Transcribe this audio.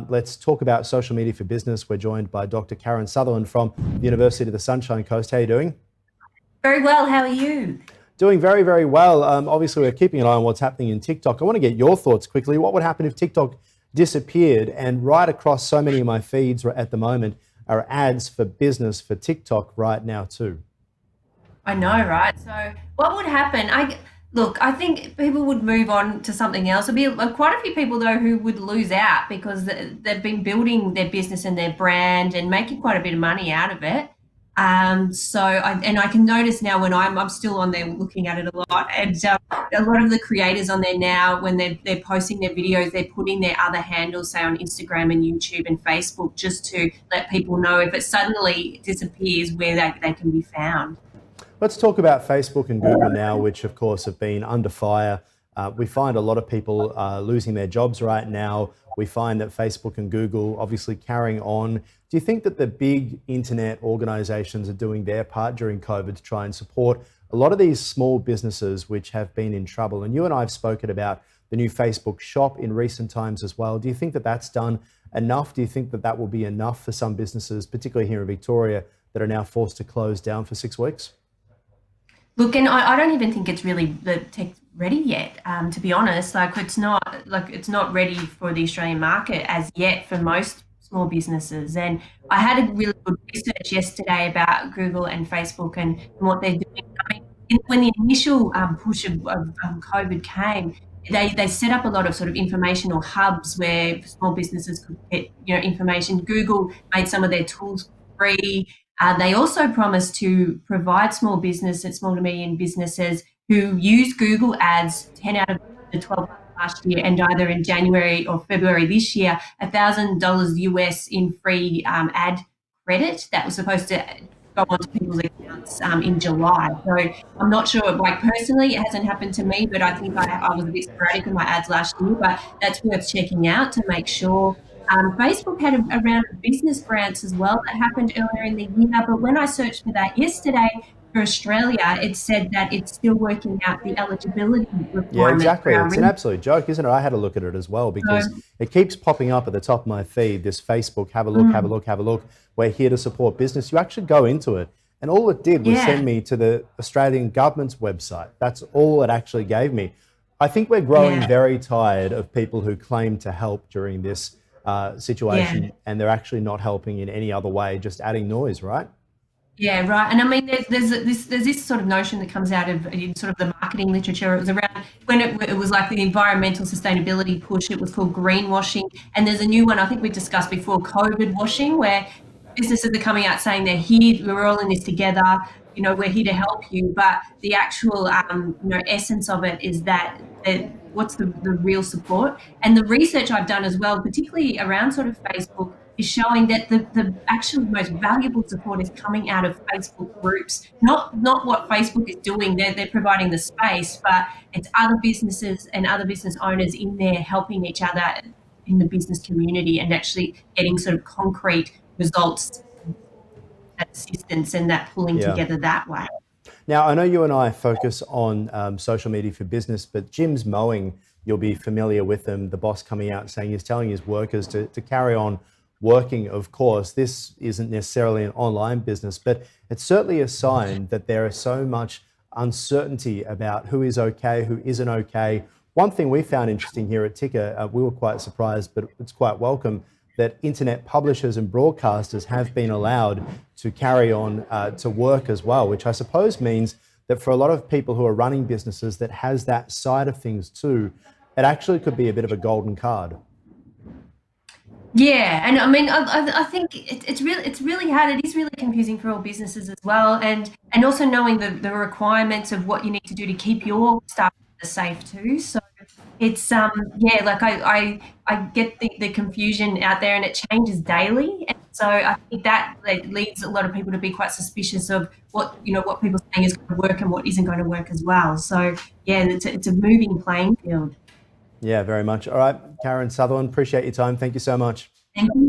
Let's talk about social media for business. We're joined by Dr. Karen Sutherland from the University of the Sunshine Coast. How are you doing? Very well. How are you? Doing very, very well. Obviously, we're keeping an eye on what's happening in TikTok. I want to get your thoughts quickly. What would happen if TikTok disappeared? And right across so many of my feeds at the moment are ads for business for TikTok right now too. I know, right? So what would happen? I think people would move on to something else. There'd be quite a few people though who would lose out because they've been building their business and their brand and making quite a bit of money out of it. I can notice now when I'm still on there looking at it a lot, and a lot of the creators on there now, when they're posting their videos, they're putting their other handles, say on Instagram and YouTube and Facebook, just to let people know if it suddenly disappears where they can be found. Let's talk about Facebook and Google now, which of course have been under fire. We find a lot of people losing their jobs right now. We find that Facebook and Google obviously carrying on. Do you think that the big internet organizations are doing their part during COVID to try and support a lot of these small businesses which have been in trouble? And you and I have spoken about the new Facebook shop in recent times as well. Do you think that that's done enough? Do you think that that will be enough for some businesses, particularly here in Victoria, that are now forced to close down for 6 weeks? Look, and I don't even think it's really the tech ready yet. To be honest, it's not ready for the Australian market as yet for most small businesses. And I had a really good research yesterday about Google and Facebook and what they're doing. I mean, when the initial push of COVID came, they set up a lot of sort of informational hubs where small businesses could get information. Google made some of their tools free. They also promised to provide small to medium businesses who use Google Ads 10 out of the 12 months last year, and either in January or February this year, $1,000 US in free ad credit that was supposed to go onto people's accounts in July. So I'm not sure, personally, it hasn't happened to me, but I think I was a bit sporadic in my ads last year, but that's worth checking out to make sure. Facebook had a round of business grants as well that happened earlier in the year, but when I searched for that yesterday for Australia, it said that it's still working out the eligibility requirements. Yeah, exactly. It's an absolute joke, isn't it? I had a look at it as well because it keeps popping up at the top of my feed, this Facebook, have a look, have a look, have a look. We're here to support business. You actually go into it, and all it did was send me to the Australian government's website. That's all it actually gave me. I think we're growing very tired of people who claim to help during this situation, and they're actually not helping in any other way, just adding noise, right? Yeah, right. And I mean, there's this sort of notion that comes out of sort of the marketing literature. It was around when it was like the environmental sustainability push. It was called greenwashing, and there's a new one I think we discussed before, COVID washing, where businesses are coming out saying they're here, we're all in this together. We're here to help you, but the actual essence of it is that what's the real support? And the research I've done as well, particularly around sort of Facebook, is showing that the actual most valuable support is coming out of Facebook groups, not what Facebook is doing. They're providing the space, but it's other businesses and other business owners in there helping each other in the business community and actually getting sort of concrete results, that assistance and that pulling together that way. Now, I know you and I focus on social media for business, but Jim's Mowing, you'll be familiar with them, the boss coming out saying he's telling his workers to carry on working. Of course, this isn't necessarily an online business, but it's certainly a sign that there is so much uncertainty about who is okay, who isn't okay. One thing we found interesting here at Ticker, we were quite surprised, but it's quite welcome, that internet publishers and broadcasters have been allowed to carry on to work as well, which I suppose means that for a lot of people who are running businesses that has that side of things too, it actually could be a bit of a golden card. Yeah, and I mean, I think it's really hard. It is really confusing for all businesses as well, and also knowing the requirements of what you need to do to keep your staff safe too. So it's I get the confusion out there, and it changes daily, and so I think that leads a lot of people to be quite suspicious of what people are saying is going to work and what isn't going to work as well. So yeah, it's a moving playing field. Yeah, very much. All right, Karen Sutherland, appreciate your time. Thank you so much. Thank you.